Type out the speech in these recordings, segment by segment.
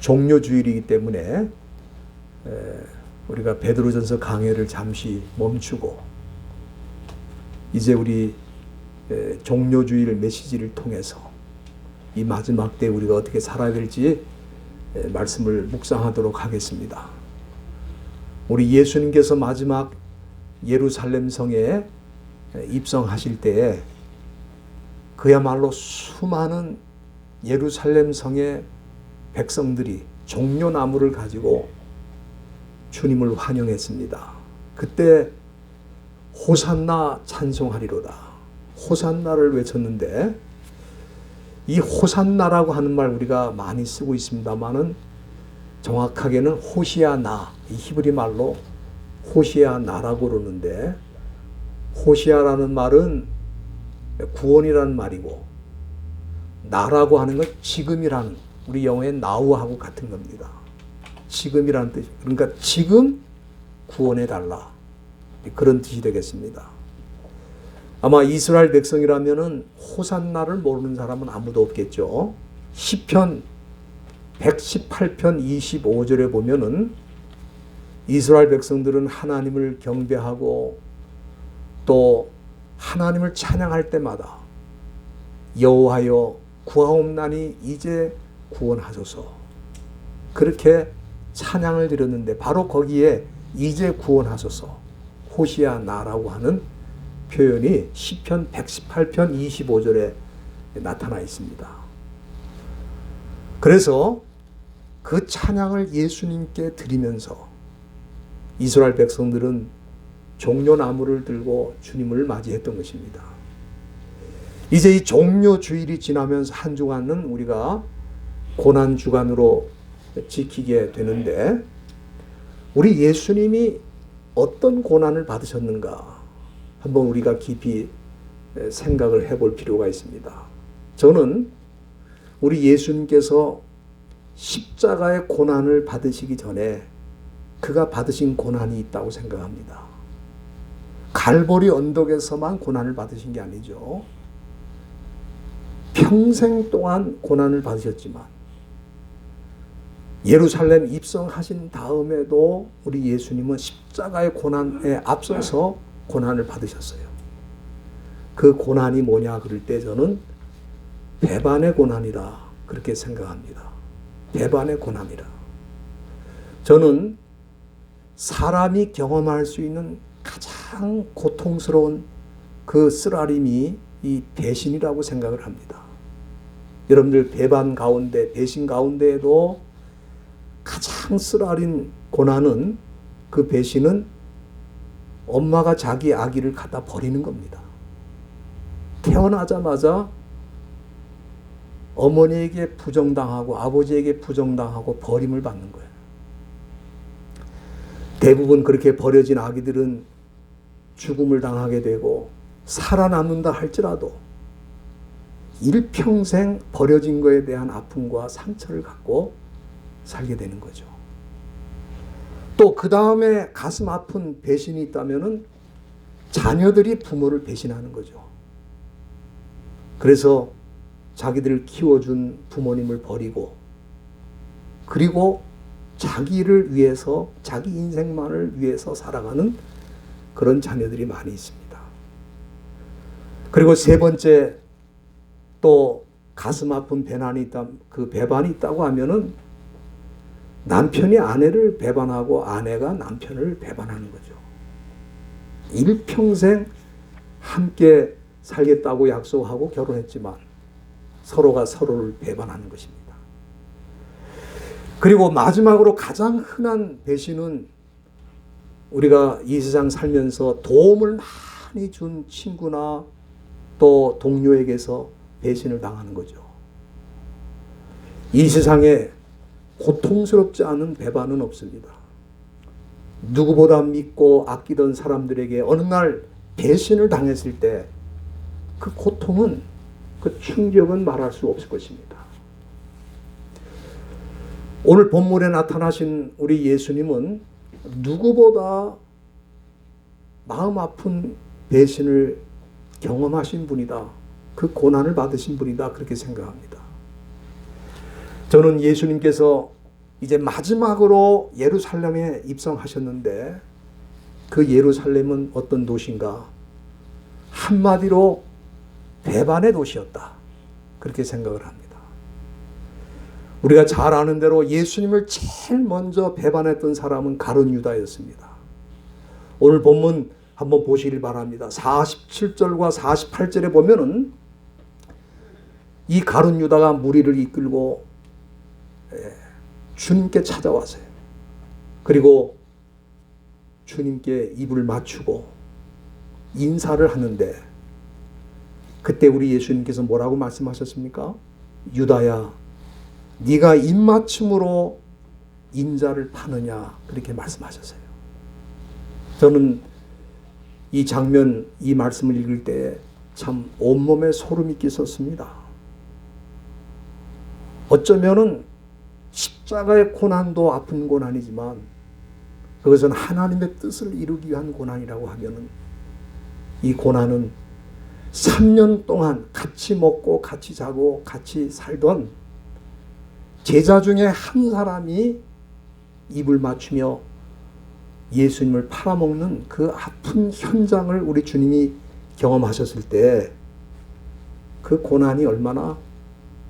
종료주일이기 때문에 우리가 베드로전서 강해를 잠시 멈추고 이제 우리 종료주일 메시지를 통해서 이 마지막 때 우리가 어떻게 살아야 될지 말씀을 묵상하도록 하겠습니다. 우리 예수님께서 마지막 예루살렘 성에 입성하실 때에 그야말로 수많은 예루살렘 성의 백성들이 종려나무를 가지고 주님을 환영했습니다. 그때 호산나 찬송하리로다, 호산나를 외쳤는데, 이 호산나라고 하는 말 우리가 많이 쓰고 있습니다만은 정확하게는 호시아나, 이 히브리 말로 호시아나라고 그러는데, 호시아라는 말은 구원이라는 말이고 나라고 하는 건 지금이라는, 우리 영어의 now하고 같은 겁니다. 지금이라는 뜻, 그러니까 지금 구원해달라, 그런 뜻이 되겠습니다. 아마 이스라엘 백성이라면은 호산나를 모르는 사람은 아무도 없겠죠. 시편 118편 25절에 보면은 이스라엘 백성들은 하나님을 경배하고 또 하나님을 찬양할 때마다 여호와여 구하옵나니 이제 구원하소서, 그렇게 찬양을 드렸는데 바로 거기에 이제 구원하소서, 호시아나라고 하는 표현이 시편 118편 25절에 나타나 있습니다. 그래서 그 찬양을 예수님께 드리면서 이스라엘 백성들은 종려나무를 들고 주님을 맞이했던 것입니다. 이제 이 종려주일이 지나면서 한 주간은 우리가 고난주간으로 지키게 되는데, 우리 예수님이 어떤 고난을 받으셨는가 한번 우리가 깊이 생각을 해볼 필요가 있습니다. 저는 우리 예수님께서 십자가의 고난을 받으시기 전에 그가 받으신 고난이 있다고 생각합니다. 갈보리 언덕에서만 고난을 받으신 게 아니죠. 평생 동안 고난을 받으셨지만 예루살렘 입성하신 다음에도 우리 예수님은 십자가의 고난에 앞서서 고난을 받으셨어요. 그 고난이 뭐냐 그럴 때 저는 배반의 고난이라 그렇게 생각합니다. 배반의 고난이라. 저는 사람이 경험할 수 있는 가장 고통스러운 그 쓰라림이 이 배신이라고 생각을 합니다. 여러분들 배반 가운데, 배신 가운데에도 가장 쓰라린 고난은, 그 배신은 엄마가 자기 아기를 갖다 버리는 겁니다. 태어나자마자 어머니에게 부정당하고 아버지에게 부정당하고 버림을 받는 거예요. 대부분 그렇게 버려진 아기들은 죽음을 당하게 되고 살아남는다 할지라도 일평생 버려진 것에 대한 아픔과 상처를 갖고 살게 되는 거죠. 또 그 다음에 가슴 아픈 배신이 있다면은 자녀들이 부모를 배신하는 거죠. 그래서 자기들을 키워준 부모님을 버리고, 그리고 자기를 위해서, 자기 인생만을 위해서 살아가는 그런 자녀들이 많이 있습니다. 그리고 세 번째, 또 가슴 아픈 배반이 있다, 그 배반이 있다고 하면은 남편이 아내를 배반하고 아내가 남편을 배반하는 거죠. 일평생 함께 살겠다고 약속하고 결혼했지만 서로가 서로를 배반하는 것입니다. 그리고 마지막으로 가장 흔한 배신은 우리가 이 세상 살면서 도움을 많이 준 친구나 또 동료에게서 배신을 당하는 거죠. 이 세상에 고통스럽지 않은 배반은 없습니다. 누구보다 믿고 아끼던 사람들에게 어느 날 배신을 당했을 때 그 고통은, 그 충격은 말할 수 없을 것입니다. 오늘 본문에 나타나신 우리 예수님은 누구보다 마음 아픈 배신을 경험하신 분이다. 그 고난을 받으신 분이다. 그렇게 생각합니다. 저는 예수님께서 이제 마지막으로 예루살렘에 입성하셨는데 그 예루살렘은 어떤 도시인가? 한마디로 배반의 도시였다. 그렇게 생각을 합니다. 우리가 잘 아는 대로 예수님을 제일 먼저 배반했던 사람은 가룟 유다였습니다. 오늘 본문 한번 보시길 바랍니다. 47절과 48절에 보면은 이 가룟 유다가 무리를 이끌고 주님께 찾아왔어요. 그리고 주님께 입을 맞추고 인사를 하는데 그때 우리 예수님께서 뭐라고 말씀하셨습니까? 유다야, 네가 입맞춤으로 인자를 파느냐, 그렇게 말씀하셨어요. 저는 이 장면, 이 말씀을 읽을 때 참 온몸에 소름이 끼쳤습니다. 어쩌면은 십자가의 고난도 아픈 고난이지만 그것은 하나님의 뜻을 이루기 위한 고난이라고 하면은 이 고난은 3년 동안 같이 먹고 같이 자고 같이 살던 제자 중에 한 사람이 입을 맞추며 예수님을 팔아먹는 그 아픈 현장을 우리 주님이 경험하셨을 때 그 고난이 얼마나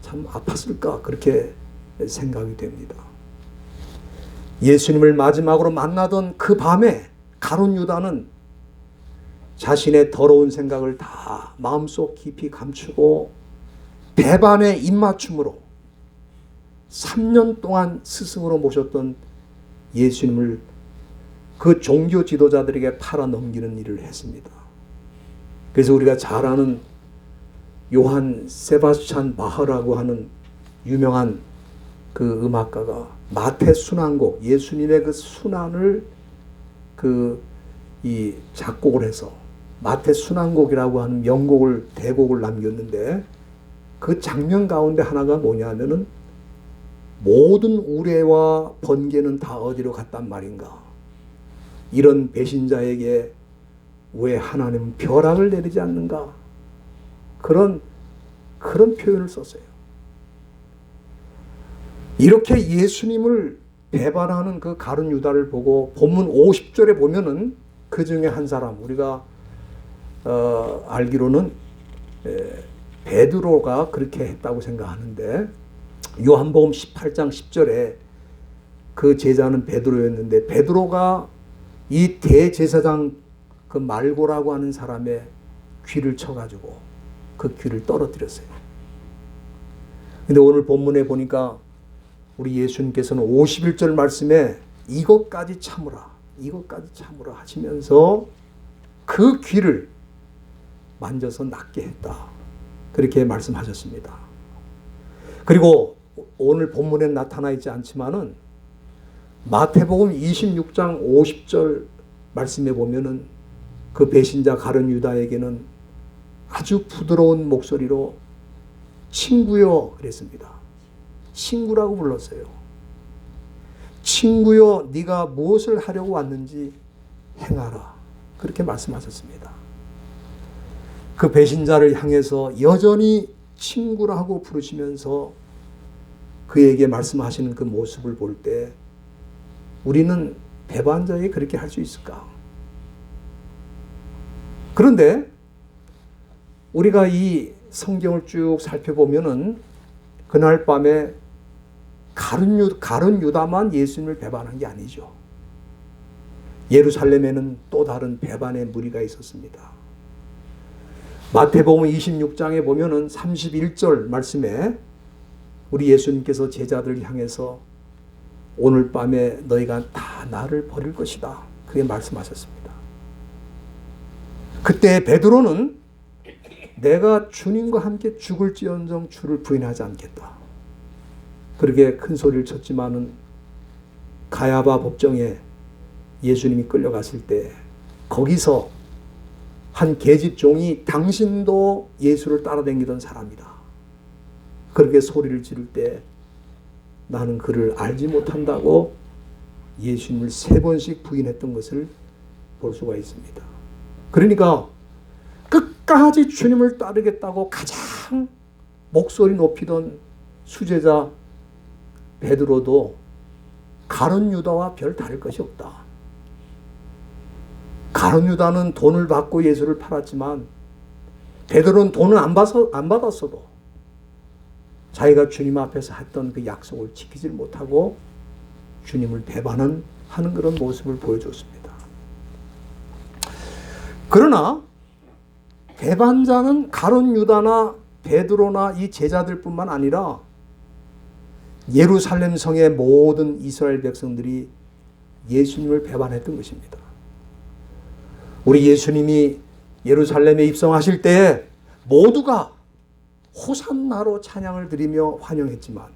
참 아팠을까, 그렇게 생각이 됩니다. 예수님을 마지막으로 만나던 그 밤에 가룟 유다는 자신의 더러운 생각을 다 마음속 깊이 감추고 배반의 입맞춤으로 3년 동안 스승으로 모셨던 예수님을 그 종교 지도자들에게 팔아 넘기는 일을 했습니다. 그래서 우리가 잘 아는 요한 세바스찬 바흐라고 하는 유명한 그 음악가가 마태 순환곡, 예수님의 그 순환을 이 작곡을 해서 마태 순환곡이라고 하는 명곡을, 대곡을 남겼는데 그 장면 가운데 하나가 뭐냐면은 모든 우레와 번개는 다 어디로 갔단 말인가? 이런 배신자에게 왜 하나님은 벼락을 내리지 않는가? 그런 표현을 썼어요. 이렇게 예수님을 배반하는 그 가룟 유다를 보고 본문 50절에 보면은 그 중에 한 사람, 우리가 알기로는 베드로가 그렇게 했다고 생각하는데 요한복음 18장 10절에 그 제자는 베드로였는데 베드로가 이 대제사장 그 말고라고 하는 사람의 귀를 쳐가지고 그 귀를 떨어뜨렸어요. 근데 오늘 본문에 보니까 우리 예수님께서는 51절 말씀에 이것까지 참으라, 이것까지 참으라 하시면서 그 귀를 만져서 낫게 했다, 그렇게 말씀하셨습니다. 그리고 오늘 본문에 나타나 있지 않지만은 마태복음 26장 50절 말씀에 보면은 그 배신자 가룟 유다에게는 아주 부드러운 목소리로 친구요 그랬습니다. 친구라고 불렀어요. 친구요, 네가 무엇을 하려고 왔는지 행하라, 그렇게 말씀하셨습니다. 그 배신자를 향해서 여전히 친구라고 부르시면서 그에게 말씀하시는 그 모습을 볼 때 우리는 배반자에게 그렇게 할 수 있을까? 그런데 우리가 이 성경을 쭉 살펴보면은 그날 밤에 가룟 유다만 예수님을 배반한 게 아니죠. 예루살렘에는 또 다른 배반의 무리가 있었습니다. 마태복음 26장에 보면은 31절 말씀에 우리 예수님께서 제자들을 향해서 오늘 밤에 너희가 다 나를 버릴 것이다, 그렇게 말씀하셨습니다. 그때 베드로는 내가 주님과 함께 죽을지언정 주를 부인하지 않겠다, 그렇게 큰 소리를 쳤지만은 가야바 법정에 예수님이 끌려갔을 때 거기서 한 계집종이 당신도 예수를 따라다니던 사람이다, 그렇게 소리를 지를 때 나는 그를 알지 못한다고 예수님을 3번씩 부인했던 것을 볼 수가 있습니다. 그러니까 끝까지 주님을 따르겠다고 가장 목소리 높이던 수제자 베드로도 가룟 유다와 별 다를 것이 없다. 가룟 유다는 돈을 받고 예수를 팔았지만 베드로는 돈을 안 받았어도 자기가 주님 앞에서 했던 그 약속을 지키지 못하고 주님을 배반하는 그런 모습을 보여줬습니다. 그러나 배반자는 가룟 유다나 베드로나 이 제자들뿐만 아니라 예루살렘 성의 모든 이스라엘 백성들이 예수님을 배반했던 것입니다. 우리 예수님이 예루살렘에 입성하실 때에 모두가 호산나로 찬양을 드리며 환영했지만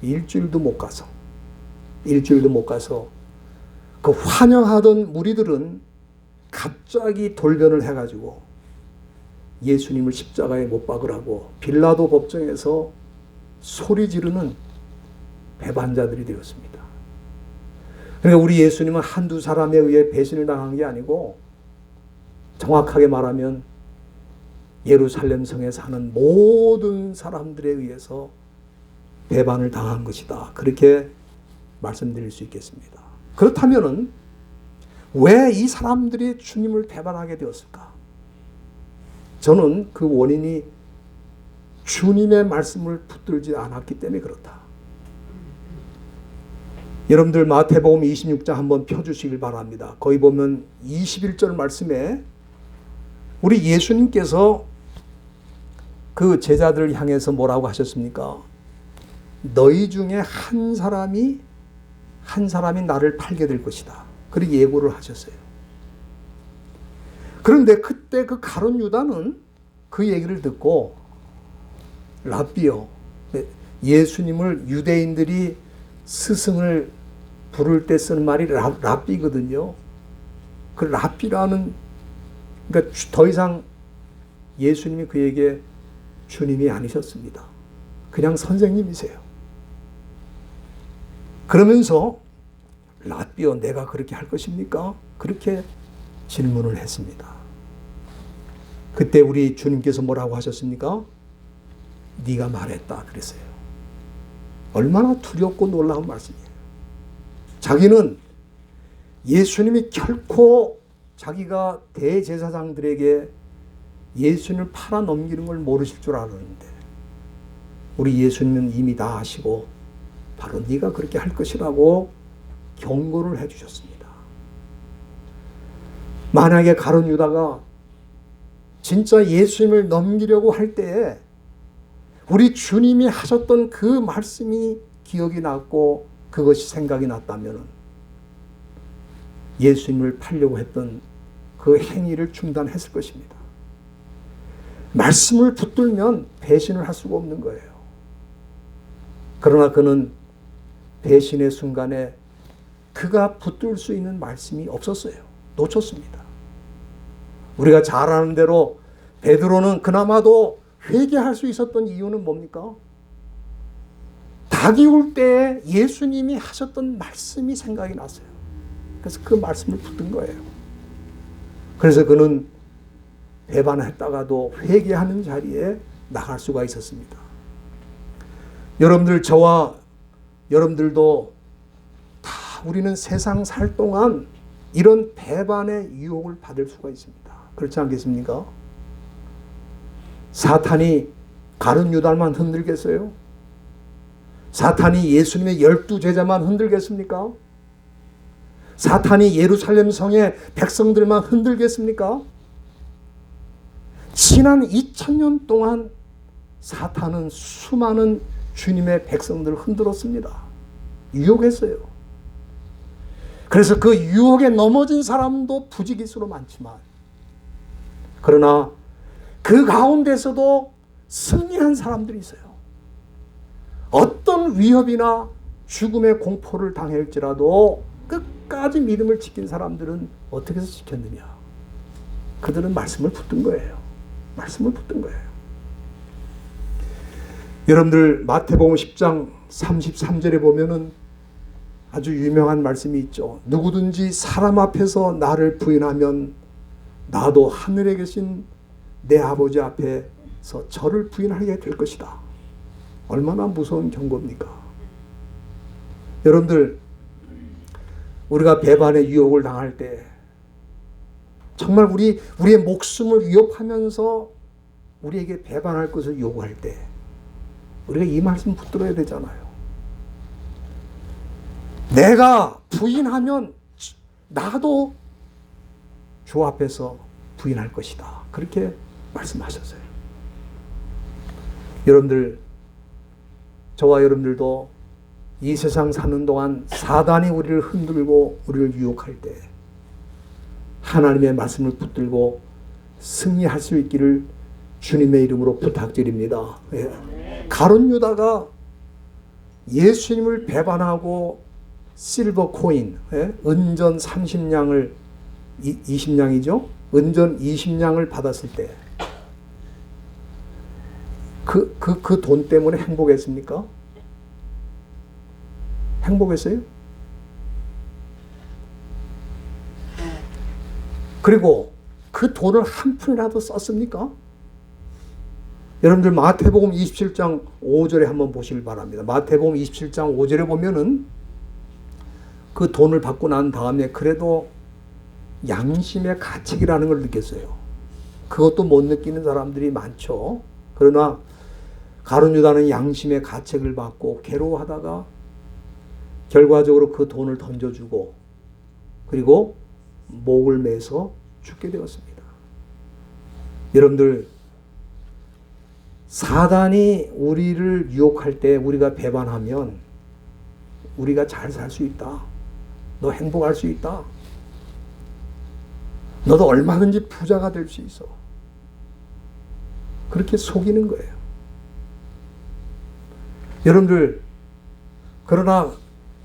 일주일도 못 가서 그 환영하던 무리들은 갑자기 돌변을 해가지고 예수님을 십자가에 못 박으라고 빌라도 법정에서 소리 지르는 배반자들이 되었습니다. 그러니까 우리 예수님은 한두 사람에 의해 배신을 당한 게 아니고 정확하게 말하면 예루살렘 성에 사는 모든 사람들에 의해서 배반을 당한 것이다. 그렇게 말씀드릴 수 있겠습니다. 그렇다면 왜 이 사람들이 주님을 배반하게 되었을까? 저는 그 원인이 주님의 말씀을 붙들지 않았기 때문에 그렇다. 여러분들 마태복음 26장 한번 펴주시길 바랍니다. 거기 보면 21절 말씀에 우리 예수님께서 그 제자들을 향해서 뭐라고 하셨습니까? 너희 중에 한 사람이 나를 팔게 될 것이다. 그렇게 예고를 하셨어요. 그런데 그때 그 가룟 유다는 그 얘기를 듣고 랍비요. 예수님을 유대인들이 스승을 부를 때 쓰는 말이 랍비거든요. 그 랍비라는, 그러니까 더 이상 예수님이 그에게 주님이 아니셨습니다. 그냥 선생님이세요. 그러면서 랍비요, 내가 그렇게 할 것입니까? 그렇게 질문을 했습니다. 그때 우리 주님께서 뭐라고 하셨습니까? 네가 말했다 그랬어요. 얼마나 두렵고 놀라운 말씀이에요. 자기는 예수님이 결코 자기가 대제사장들에게 예수님을 팔아 넘기는 걸 모르실 줄 알았는데 우리 예수님은 이미 다 아시고 바로 네가 그렇게 할 것이라고 경고를 해 주셨습니다. 만약에 가룟 유다가 진짜 예수님을 넘기려고 할 때에 우리 주님이 하셨던 그 말씀이 기억이 났고 그것이 생각이 났다면 예수님을 팔려고 했던 그 행위를 중단했을 것입니다. 말씀을 붙들면 배신을 할 수가 없는 거예요. 그러나 그는 배신의 순간에 그가 붙들 수 있는 말씀이 없었어요. 놓쳤습니다. 우리가 잘 아는 대로 베드로는 그나마도 회개할 수 있었던 이유는 뭡니까? 닭이 울 때 예수님이 하셨던 말씀이 생각이 났어요. 그래서 그 말씀을 붙든 거예요. 그래서 그는 배반했다가도 회개하는 자리에 나갈 수가 있었습니다. 여러분들, 저와 여러분들도 다 우리는 세상 살 동안 이런 배반의 유혹을 받을 수가 있습니다. 그렇지 않겠습니까? 사탄이 가룟 유다만 흔들겠어요? 사탄이 예수님의 12제자만 흔들겠습니까? 사탄이 예루살렘 성의 백성들만 흔들겠습니까? 지난 2000년 동안 사탄은 수많은 주님의 백성들을 흔들었습니다. 유혹했어요. 그래서 그 유혹에 넘어진 사람도 부지기수로 많지만 그러나 그 가운데서도 승리한 사람들이 있어요. 어떤 위협이나 죽음의 공포를 당할지라도 끝까지 믿음을 지킨 사람들은 어떻게 해서 지켰느냐? 그들은 말씀을 붙든 거예요. 말씀을 붙든 거예요. 여러분들 마태복음 10장 33절에 보면은 아주 유명한 말씀이 있죠. 누구든지 사람 앞에서 나를 부인하면 나도 하늘에 계신 내 아버지 앞에서 저를 부인하게 될 것이다. 얼마나 무서운 경고입니까? 여러분들, 우리가 배반의 유혹을 당할 때 정말 우리의 목숨을 위협하면서 우리에게 배반할 것을 요구할 때 우리가 이 말씀 붙들어야 되잖아요. 내가 부인하면 나도 주 앞에서 부인할 것이다. 그렇게 말씀하셨어요. 여러분들, 저와 여러분들도 이 세상 사는 동안 사단이 우리를 흔들고 우리를 유혹할 때 하나님의 말씀을 붙들고 승리할 수 있기를 주님의 이름으로 부탁드립니다. 예. 가룟 유다가 예수님을 배반하고 실버 코인, 예? 은전 30냥을 20냥이죠? 은전 20냥을 받았을 때 그 돈 때문에 행복했습니까? 행복했어요? 그리고 그 돈을 한 푼이라도 썼습니까? 여러분들 마태복음 27장 5절에 한번 보시길 바랍니다. 마태복음 27장 5절에 보면은 그 돈을 받고 난 다음에 그래도 양심의 가책이라는 걸 느꼈어요. 그것도 못 느끼는 사람들이 많죠. 그러나 가룟 유다는 양심의 가책을 받고 괴로워하다가 결과적으로 그 돈을 던져주고 그리고 목을 매서 죽게 되었습니다. 여러분들, 사단이 우리를 유혹할 때 우리가 배반하면 우리가 잘 살 수 있다. 너 행복할 수 있다. 너도 얼마든지 부자가 될 수 있어. 그렇게 속이는 거예요. 여러분들, 그러나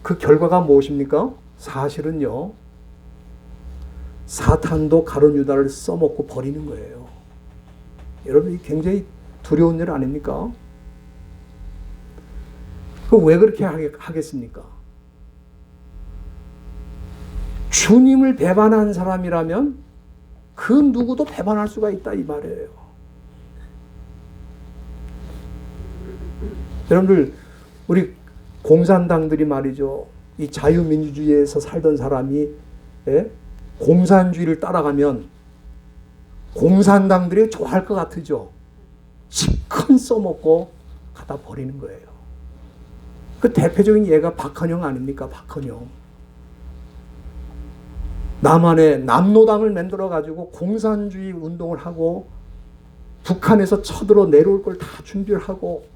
그 결과가 무엇입니까? 사실은요, 사탄도 가룟 유다를 써먹고 버리는 거예요. 여러분, 이 굉장히 두려운 일 아닙니까? 왜 그렇게 하겠습니까? 주님을 배반한 사람이라면 그 누구도 배반할 수가 있다 이 말이에요. 여러분들, 우리 공산당들이 말이죠. 이 자유민주주의에서 살던 사람이 공산주의를 따라가면 공산당들이 좋아할 것 같으죠. 실컷 써먹고 갖다 버리는 거예요. 그 대표적인 예가 박헌영 아닙니까? 박헌영. 남한에 남노당을 만들어가지고 공산주의 운동을 하고 북한에서 쳐들어 내려올 걸 다 준비를 하고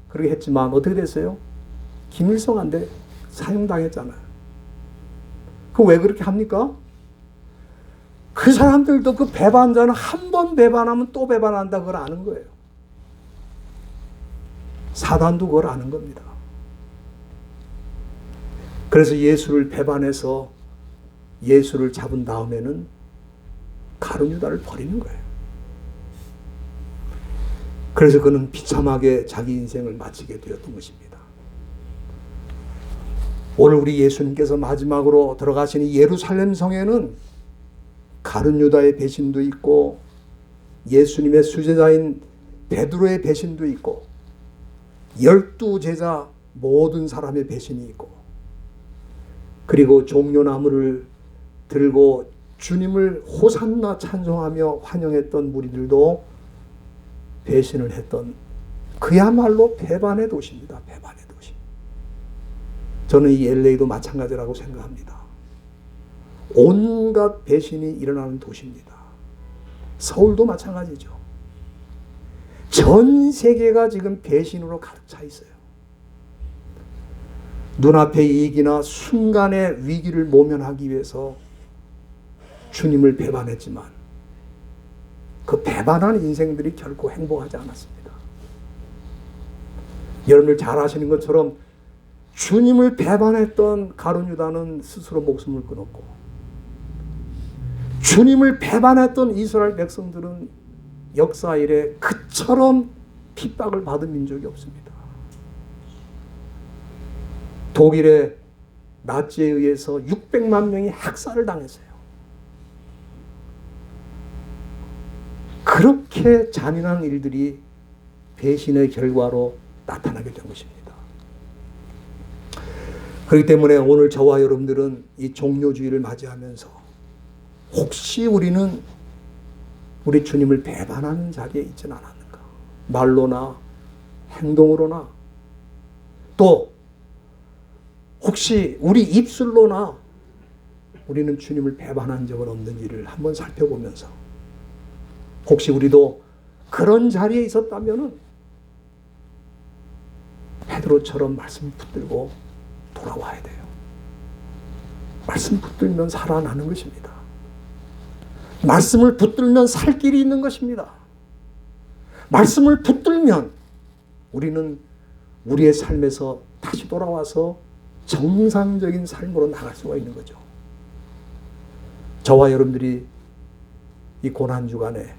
그렇게 했지만 어떻게 됐어요? 김일성한테 사형당했잖아요. 그 왜 그렇게 합니까? 그 사람들도 그 배반자는 한 번 배반하면 또 배반한다 그걸 아는 거예요. 사단도 그걸 아는 겁니다. 그래서 예수를 배반해서 예수를 잡은 다음에는 가룟 유다를 버리는 거예요. 그래서 그는 비참하게 자기 인생을 마치게 되었던 것입니다. 오늘 우리 예수님께서 마지막으로 들어가신 이 예루살렘 성에는 가룟 유다의 배신도 있고 예수님의 수제자인 베드로의 배신도 있고 12제자 모든 사람의 배신이 있고 그리고 종려나무를 들고 주님을 호산나 찬송하며 환영했던 무리들도 배신을 했던 그야말로 배반의 도시입니다. 배반의 도시. 저는 이 LA도 마찬가지라고 생각합니다. 온갖 배신이 일어나는 도시입니다. 서울도 마찬가지죠. 전 세계가 지금 배신으로 가득 차 있어요. 눈앞의 이익이나 순간의 위기를 모면하기 위해서 주님을 배반했지만 그 배반한 인생들이 결코 행복하지 않았습니다. 여러분들 잘 아시는 것처럼 주님을 배반했던 가룟 유다는 스스로 목숨을 끊었고 주님을 배반했던 이스라엘 백성들은 역사 이래 그처럼 핍박을 받은 민족이 없습니다. 독일의 나치에 의해서 600만 명이 학살을 당했어요. 그렇게 잔인한 일들이 배신의 결과로 나타나게 된 것입니다. 그렇기 때문에 오늘 저와 여러분들은 이 종료주의를 맞이하면서 혹시 우리는 우리 주님을 배반하는 자리에 있지는 않았는가? 말로나 행동으로나 또 혹시 우리 입술로나 우리는 주님을 배반한 적은 없는지를 한번 살펴보면서 혹시 우리도 그런 자리에 있었다면은 베드로처럼 말씀 붙들고 돌아와야 돼요. 말씀 붙들면 살아나는 것입니다. 말씀을 붙들면 살 길이 있는 것입니다. 말씀을 붙들면 우리는 우리의 삶에서 다시 돌아와서 정상적인 삶으로 나갈 수가 있는 거죠. 저와 여러분들이 이 고난주간에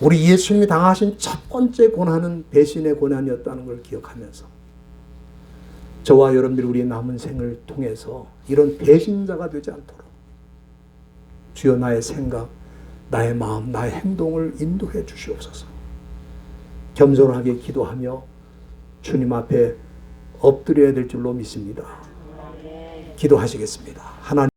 우리 예수님이 당하신 첫 번째 고난은 배신의 고난이었다는 걸 기억하면서 저와 여러분들이 우리의 남은 생을 통해서 이런 배신자가 되지 않도록 주여 나의 생각, 나의 마음, 나의 행동을 인도해 주시옵소서. 겸손하게 기도하며 주님 앞에 엎드려야 될 줄로 믿습니다. 기도하시겠습니다. 하나님